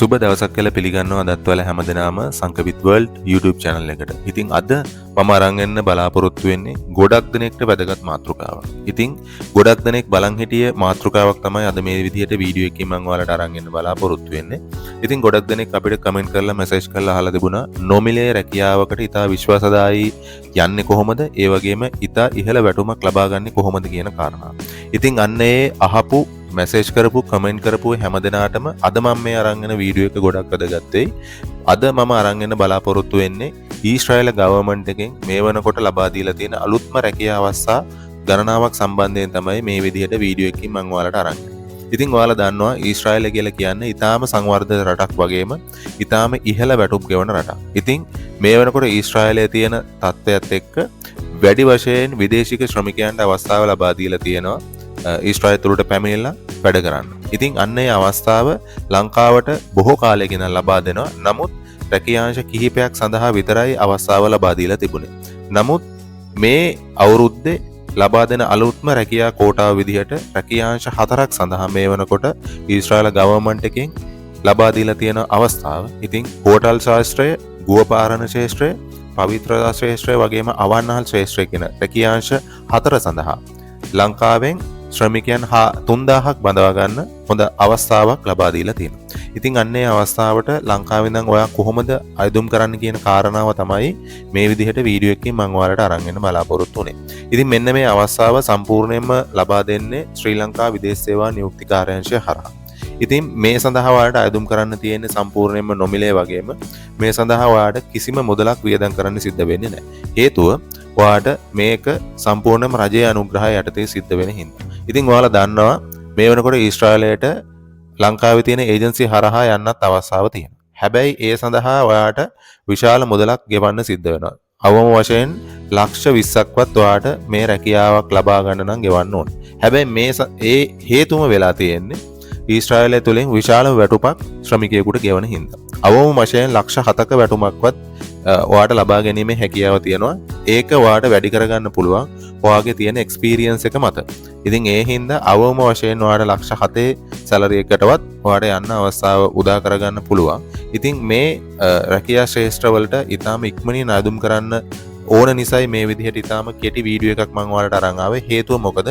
සුබ දවසක් කියලා පිළිගන්නවා අදත් ඔයාලා හැමදෙනාම සංකවිත් වර්ල්ඩ් YouTube channel එකට. ඉතින් අද මම අරන් එන්න බලාපොරොත්තු වෙන්නේ ගොඩක් දෙනෙක්ට වැදගත් මාතෘකාවක්. ඉතින් ගොඩක් දෙනෙක් බලන් හිටිය මාතෘකාවක් තමයි අද මේ විදිහට වීඩියෝ එකකින් මම ඔයාලට අරන් එන්න බලාපොරොත්තු වෙන්නේ. ඉතින් ගොඩක් දෙනෙක් අපිට කමෙන්ට් කරලා මැසේජ් කරලා අහලා තිබුණා නොමිලේ රැකියාවකට ඉතා විශ්වාසදායී යන්නේ කොහොමද? ඒ වගේම ඉතා ඉහළ වැටුමක් ලබා ගන්නේ කොහොමද කියන කාරණා. ඉතින් අන්න ඒ අහපු මැසේජ් කරපු කමෙන්ට් කරපු හැම දෙනාටම අද මම මේ අරන් එන වීඩියෝ එක ගොඩක් වැදගත්යි. අද මම අරන් එන්න බලාපොරොත්තු වෙන්නේ ඊශ්‍රායල ගවර්න්මන්ට් එකෙන් මේ වෙනකොට ලබා දීලා තියෙන අලුත්ම රැකියා අවස්ථා ගණනාවක් සම්බන්ධයෙන් තමයි මේ විදිහට වීඩියෝ එකකින් මම ඔයාලට අරන් එන්නේ. ඉතින් ඔයාලා දන්නවා ඊශ්‍රායල කියලා කියන්නේ ඊටාම සංවර්ධිත රටක් වගේම ඊටාම ඉහළ වැටුප් ගෙවන රටක්. ඉතින් මේ වෙනකොට ඊශ්‍රායලයේ තියෙන තත්ත්වයත් එක්ක වැඩි වශයෙන් විදේශික ශ්‍රමිකයන්ට අවස්ථාව ලබා දීලා තියෙනවා. ඊශ්‍රායල තුළට පැමිණිලා වැඩ කරන්න. ඉතින් අන්න ඒ අවස්ථාව ලංකාවට බොහෝ කාලයකින් ලබා දෙනවා. නමුත් රැකියාංශ කිහිපයක් සඳහා විතරයි අවස්ථාව ලබා දීලා තිබුණේ. නමුත් මේ අවුරුද්දේ ලබා දෙන අලුත්ම රැකියා කෝටාව විදිහට රැකියාංශ 4ක් සඳහා මේ වෙනකොට ඊශ්‍රායල ගවර්න්මන්ට් එකෙන් ලබා දීලා තියෙන අවස්ථාව. ඉතින් හෝටල් ශාස්ත්‍රය, ගෘහපාලන ශාස්ත්‍රය, පවිත්‍රතා ශාස්ත්‍රය වගේම අවන්හල් ශාස්ත්‍රය කියන රැකියාංශ 4 සඳහා ලංකාවෙන් ශ්‍රමිකයන් 3000ක් බඳවා ගන්න හොඳ අවස්ථාවක් ලබා දීලා තියෙනවා. ඉතින් අන්න ඒ අවස්ථාවට ලංකාවේ ඉඳන් ඔයා කොහොමද අයදුම් කරන්න කියන කාරණාව තමයි මේ විදිහට වීඩියෝ එකකින් මම ඔයාලට අරන් එන්න බලාපොරොත්තු වෙන්නේ. ඉතින් මෙන්න මේ අවස්ථාව සම්පූර්ණයෙන්ම ලබා දෙන්නේ ශ්‍රී ලංකා විදේශ සේවා නියුක්ති කාර්යාංශය හරහා. ඉතින් මේ සඳහා ඔයාලට අයදුම් කරන්න තියෙන්නේ සම්පූර්ණයෙන්ම නොමිලේ වගේම මේ සඳහා ඔයාලට කිසිම මුදලක් වියදම් කරන්න සිද්ධ වෙන්නේ නැහැ. හේතුව ඔයාට මේක සම්පූර්ණයෙන්ම රජයේ අනුග්‍රහය යටතේ සිද්ධ වෙන හින්දා. ඉතින් ඔයාලා දන්නවා මේ වෙනකොට ඊශ්‍රායලයට ලංකාවේ තියෙන ඒජන්සි හරහා යන්නත් අවස්ථාව තියෙනවා. හැබැයි ඒ සඳහා ඔයාට විශාල මුදලක් ගෙවන්න සිද්ධ වෙනවා. අවම වශයෙන් ලක්ෂ 20ක්වත් ඔයාට මේ රැකියාවක් ලබා ගන්න නම් ගෙවන්න ඕනේ. හැබැයි මේ හේතුම වෙලා තියෙන්නේ ඊශ්‍රායලය තුළින් විශාල වැටුපක් ශ්‍රමිකයෙකුට ගෙවන හින්දා. අවම වශයෙන් ලක්ෂ 7ක වැටුමක්වත් ඔයාට ලබා ගැනීමේ හැකියාව තියෙනවා. ඒක ඔයාට වැඩි කරගන්න පුළුවන් ඔයාගේ තියෙන එක්ස්පීරියන්ස් එක මත. ඉතින් ඒ හින්දා අවම වශයෙන් ඔයාට ලක්ෂ 7 සැලරි එකකටවත් ඔයාට යන්න අවස්ථාව උදා කරගන්න පුළුවන්. ඉතින් මේ රැකියා ශාස්ත්‍රවලට ඊටාම ඉක්මනින් අයදුම් කරන්න ඕන නිසායි මේ විදිහට ඊටාම කෙටි වීඩියෝ එකක් මම ඔයාලට අරන් ආවේ. හේතුව මොකද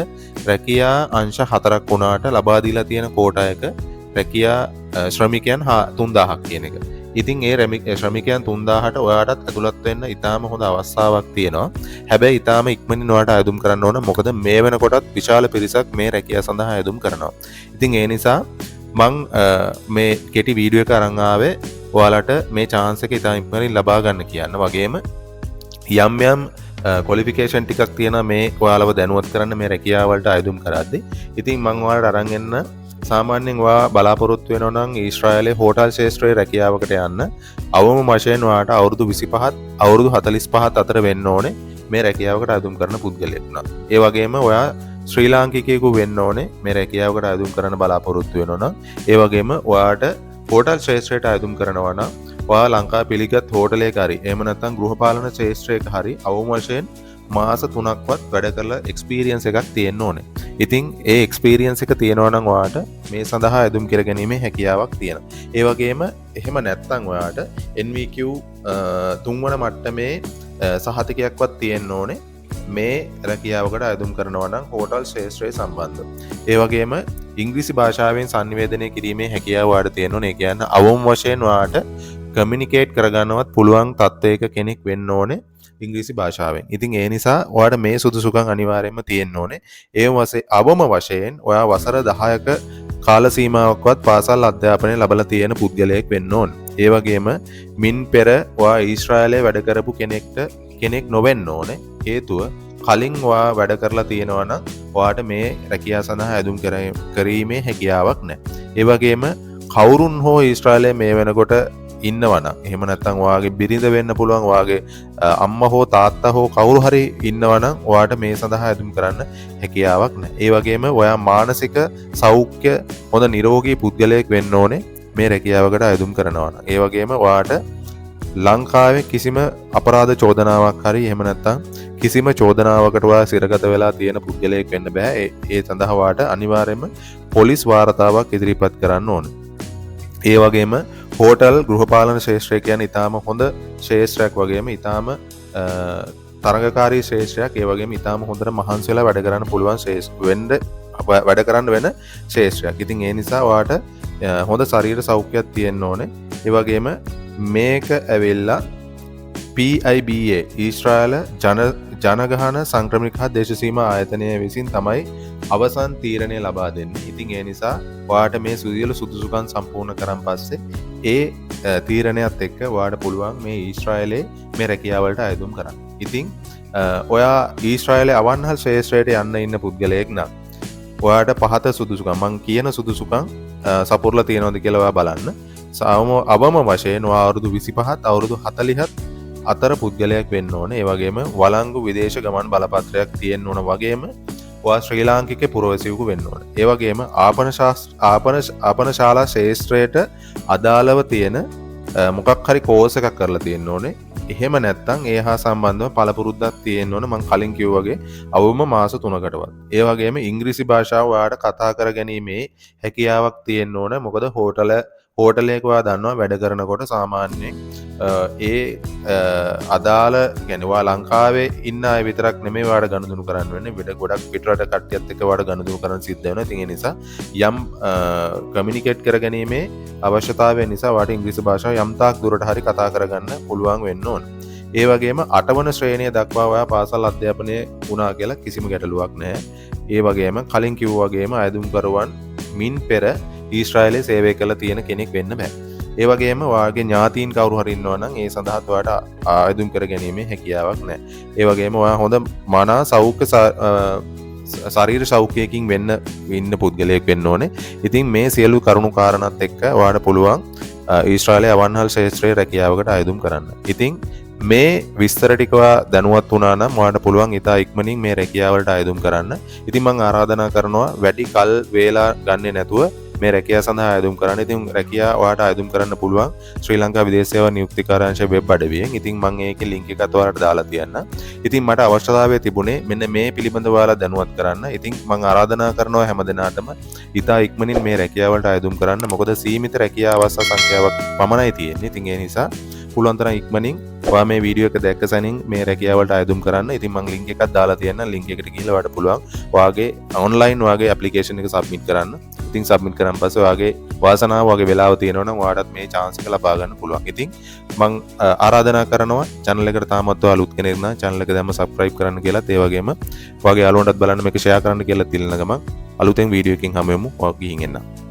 රැකියා අංශ 4ක් වුණාට ලබා දීලා තියෙන කෝටා එක රැකියා ශ්‍රමිකයන් 3000ක් කියන එක. ඉතින් ඒ ශ්‍රමිකයන් 3000ට ඔයාටත් ඇතුළත් වෙන්න ඊටාම හොඳ අවස්ථාවක් තියෙනවා. හැබැයි ඊටාම ඉක්මනින් ඔයාට අයදුම් කරන්න ඕන. මොකද මේ වෙනකොටත් විශාල පිරිසක් මේ රැකියාව සඳහා අයදුම් කරනවා. ඉතින් ඒ නිසා මං මේ කෙටි වීඩියෝ එක අරන් ආවේ ඔයාලට මේ chance එක ඊටාම ඉක්මනින් ලබා ගන්න කියන්න. වගේම යම් ක්වොලිෆිකේෂන් ටිකක් තියෙනවා මේ ඔයාලව දැනුවත් කරන්න මේ රැකියාව වලට අයදුම් කරද්දී. ඉතින් මං ඔයාලට අරන් එන්න සාමාන්‍යයෙන් ඔයා බලාපොරොත්තු වෙනවා නම් ඊශ්‍රායලයේ හෝටල් ශාස්ත්‍රයේ රැකියාවකට යන්න අවම වශයෙන් ඔයාට අවුරුදු 25ත් අවුරුදු 45ත් අතර වෙන්න ඕනේ මේ රැකියාවකට අයදුම් කරන පුද්ගලයෙක් නම්. ඒ වගේම ඔයා ශ්‍රී ලාංකිකයෙකු වෙන්න ඕනේ මේ රැකියාවකට අයදුම් කරන්න බලාපොරොත්තු වෙනවා නම්. ඒ වගේම ඔයාට හෝටල් ශාස්ත්‍රයට අයදුම් කරනවා නම් ඔයා ලංකාවේ පිළිගත් හෝටලයක හරි එහෙම නැත්නම් ගෘහපාලන ශාස්ත්‍රයක හරි අවම වශයෙන් මාස 3ක්වත් වැඩ කරලා එක්ස්පීරියන්ස් එකක් තියෙන්න ඕනේ. ඉතින් ඒ එක්ස්පීරියන්ස් එක තියෙනවා නම් ඔයාට මේ සඳහා අයදුම් කරගැනීමේ හැකියාවක් තියෙනවා. ඒ වගේම එහෙම නැත්නම් ඔයාට NVQ 3 වන මට්ටමේ සහතිකයක්වත් තියෙන්න ඕනේ මේ රැකියාවකට අයදුම් කරනවා නම් හෝටල් ශාස්ත්‍රය සම්බන්ධව. ඒ වගේම ඉංග්‍රීසි භාෂාවෙන් සංනිවේදනය කිරීමේ හැකියාව ඔයාට තියෙන්න ඕනේ. ඒ කියන්නේ අවම වශයෙන් ඔයාට කමියුනිකේට් කරගන්නවත් පුළුවන් තත්ත්වයක කෙනෙක් වෙන්න ඕනේ ඉංග්‍රීසි භාෂාවෙන්. ඉතින් ඒ නිසා ඔයාට මේ සුදුසුකම් අනිවාර්යයෙන්ම තියෙන්න ඕනේ. ඒ අවම වශයෙන් ඔයා වසර 10ක කාල සීමාවක්වත් පාසල් අධ්‍යාපනය ලැබලා තියෙන පුද්ගලයෙක් වෙන්න ඕනේ. ඒ වගේම මින් පෙර ඔයා ඊශ්‍රායලයේ වැඩ කරපු කෙනෙක් නොවෙන්න ඕනේ. හේතුව කලින් ඔයා වැඩ කරලා තියෙනවා නම් ඔයාට මේ රැකියාව සඳහා අයදුම් කිරීමේ හැකියාවක් නැහැ. ඒ වගේම කවුරුන් හෝ ඊශ්‍රායලයේ මේ වෙනකොට ඉන්නවනම් එහෙම නැත්නම් ඔයාගේ බිරිඳ වෙන්න පුළුවන් ඔයාගේ අම්මා හෝ තාත්තා හෝ කවුරු හරි ඉන්නවනම් ඔයාට මේ සඳහා අයදුම් කරන්න හැකියාවක් නැහැ. ඒ වගේම ඔයා මානසික සෞඛ්‍ය හොඳ නිරෝගී පුද්ගලයෙක් වෙන්න ඕනේ මේ රැකියාවකට අයදුම් කරනවා නම්. ඒ වගේම ඔයාට ලංකාවේ කිසිම අපරාධ චෝදනාවක් හරි එහෙම නැත්නම් කිසිම චෝදනාවකට ඔයා සිරගත වෙලා තියෙන පුද්ගලයෙක් වෙන්න බෑ. ඒ සඳහා ඔයාට අනිවාර්යයෙන්ම පොලිස් වාර්තාවක් ඉදිරිපත් කරන්න ඕනේ. ඒ වගේම හෝටල් ගෘහපාලන ශේෂත්‍රය කියන්නේ ඉතාම හොඳ ශේෂත්‍රයක් වගේම ඉතාම තරගකාරී ශේෂත්‍රයක් ඒ වගේම ඉතාම හොඳට මහන්සි වෙලා වැඩ කරන්න පුළුවන් වැඩ කරන්න වෙන ශේෂත්‍රයක්. ඉතින් ඒ නිසා ඔයාට හොඳ ශරීර සෞඛ්‍යයක් තියෙන්න ඕනේ. ඒ වගේම මේක ඇවිල්ලා PIBA ඊශ්‍රායල ජනගහන සංක්‍රමණික හා දේශසීමා ආයතනය විසින් තමයි අවසන් තීරණය ලබා දෙන්නේ. ඉතින් ඒ නිසා ඔයාට මේ සියලු සුදුසුකම් සම්පූර්ණ කරන් පස්සේ ඒ තීරණයත් එක්ක ඔයාට පුළුවන් මේ ඊශ්‍රායලයේ මේ රැකියාවලට අයදුම් කරන්න. ඉතින් ඔයා ඊශ්‍රායලයේ අවන්හල් ශ්‍රේෂ්ඨයට යන්න ඉන්න පුද්ගලයෙක් නම් ඔයාට පහත සුදුසුකම් මං කියන සුදුසුකම් සපුරලා තියෙනවද කියලා ඔයා බලන්න. අවම වශයෙන් ඔයා අවුරුදු 25ත් අවුරුදු 40ත් අතර පුද්ගලයෙක් වෙන්න ඕනේ. ඒ වගේම වළංගු විදේශ ගමන් බලපත්‍රයක් තියෙන්න ඕන වගේම ඔයා ශ්‍රී ලාංකික පුරවැසියෙකු වෙන්න ඕනේ. ඒ වගේම ආපන ශාලා ශාස්ත්‍රයට අදාළව තියෙන මොකක් හරි කෝස් එකක් කරලා තියෙන්න ඕනේ. එහෙම නැත්නම් ඒ හා සම්බන්ධව පළපුරුද්දක් තියෙන්න ඕනේ. මම කලින් කිව්වා වගේ අවුම මාස 3කටවත්. ඒ වගේම ඉංග්‍රීසි භාෂාව ඔයාට කතා කරගැනීමේ හැකියාවක් තියෙන්න ඕනේ. මොකද හෝටලයක ඔයා දන්නවා වැඩ කරනකොට සාමාන්‍යයෙන් ඒ අදාළ ගැනවා ලංකාවේ ඉන්න අය විතරක් නෙමෙයි ඔයාට ගනුදෙනු කරන්න වෙන්නේ. විතර ගොඩක් පිටරට කට්ටියත් එක්ක ඔයාට ගනුදෙනු කරන්න සිද්ධ වෙනවා. ඉතින් ඒ නිසා යම් කමියුනිකේට් කරගැනීමේ අවශ්‍යතාවය නිසා ඔයාට ඉංග්‍රීසි භාෂාව යම් තාක් දුරට හරි කතා කරගන්න පුළුවන් වෙන්න ඕන. ඒ වගේම 8 වන ශ්‍රේණිය දක්වා ඔයා පාසල් අධ්‍යාපනය වුණා කියලා කිසිම ගැටලුවක් නැහැ. ඒ වගේම කලින් කිව්වා වගේම අයදුම්කරුවන් මින් පෙර ඊශ්‍රායලයේ සේවය කළ තියෙන කෙනෙක් වෙන්න බෑ. ඒ වගේම ඔයාගේ ඥාතීන් කවුරු හරි ඉන්නවා නම් ඒ සඳහාත් ඔයාට ආයුධම් කරගැනීමේ හැකියාවක් නැහැ. ඒ වගේම ඔයා හොඳ මනා සෞඛ්‍ය ශරීර සෞඛ්‍යයකින් ඉන්න පුද්ගලයෙක් වෙන්න ඕනේ. ඉතින් මේ සියලු කරුණු කාරණාත් එක්ක ඔයාට පුළුවන් ඊශ්‍රායලයේ අවන්හල් ශාස්ත්‍රයේ රැකියාවකට ආයුධම් කරන්න. ඉතින් මේ විස්තර ටික දැනුවත් වුණා නම් ඔයාට පුළුවන් ඉතා ඉක්මනින් මේ රැකියාවලට ආයුධම් කරන්න. ඉතින් මම ආරාධනා කරනවා වැඩි කල් වේලා ගන්නේ නැතුව මේ රැකියාව සඳහා ආයුධම් කරන්න. ඉතින් රැකියාව ඔයාට ආයුධම් කරන්න පුළුවන් ශ්‍රී ලංකා විදේශ සේවා නියුක්ති කාර්යාංශ වෙබ් අඩවියෙන්. ඉතින් මම ඒකේ ලින්ක් එකත් ඔයාලට දාලා තියන්න. ඉතින් මට අවශ්‍යතාවය තිබුණේ මෙන්න මේ පිළිබඳව ඔයාලා දැනුවත් කරන්න. ඉතින් මම ආරාධනා කරනවා හැමදෙනාටම ඉතා ඉක්මනින් මේ රැකියාවලට ආයුධම් කරන්න. මොකද සීමිත රැකියාව අවස්ථා සංඛ්‍යාවක් පමණයි තියෙන්නේ. ඉතින් ඒ නිසා පුළුවන් තරම් ඉක්මනින් ඔයා මේ වීඩියෝ එක දැක්ක සැනින් මේ රැකියාවලට ආයුධම් කරන්න. ඉතින් මම ලින්ක් එකක් දාලා තියන්නම්. ලින්ක් එකට ගිහලා ඔයාලට පුළුවන් ඔයාගේ ඔන්ලයින් ඔයාගේ ඇප්ලිකේෂන් එක සබ්මිට් කරන්න. ඉතින් සබ්මිට් කරන් පස්සේ ඔයාගේ වාසනාව වගේ වෙලාව තියෙනවා නම් ඔයාටත් මේ chance එක ලබා ගන්න පුළුවන්. ඉතින් මම ආරාධනා කරනවා channel එකට තාමත් ඔයා අලුත් කෙනෙක් නම් channel එක දැම්ම subscribe කරන්න කියලාත් ඒ වගේම ඔයාගේ යාළුවන්ටත් බලන්න මේක share කරන්න කියලා තියන ගමන් අලුතෙන් වීඩියෝ එකකින් හමු වෙමු. ඔයා ගිහින් එන්න.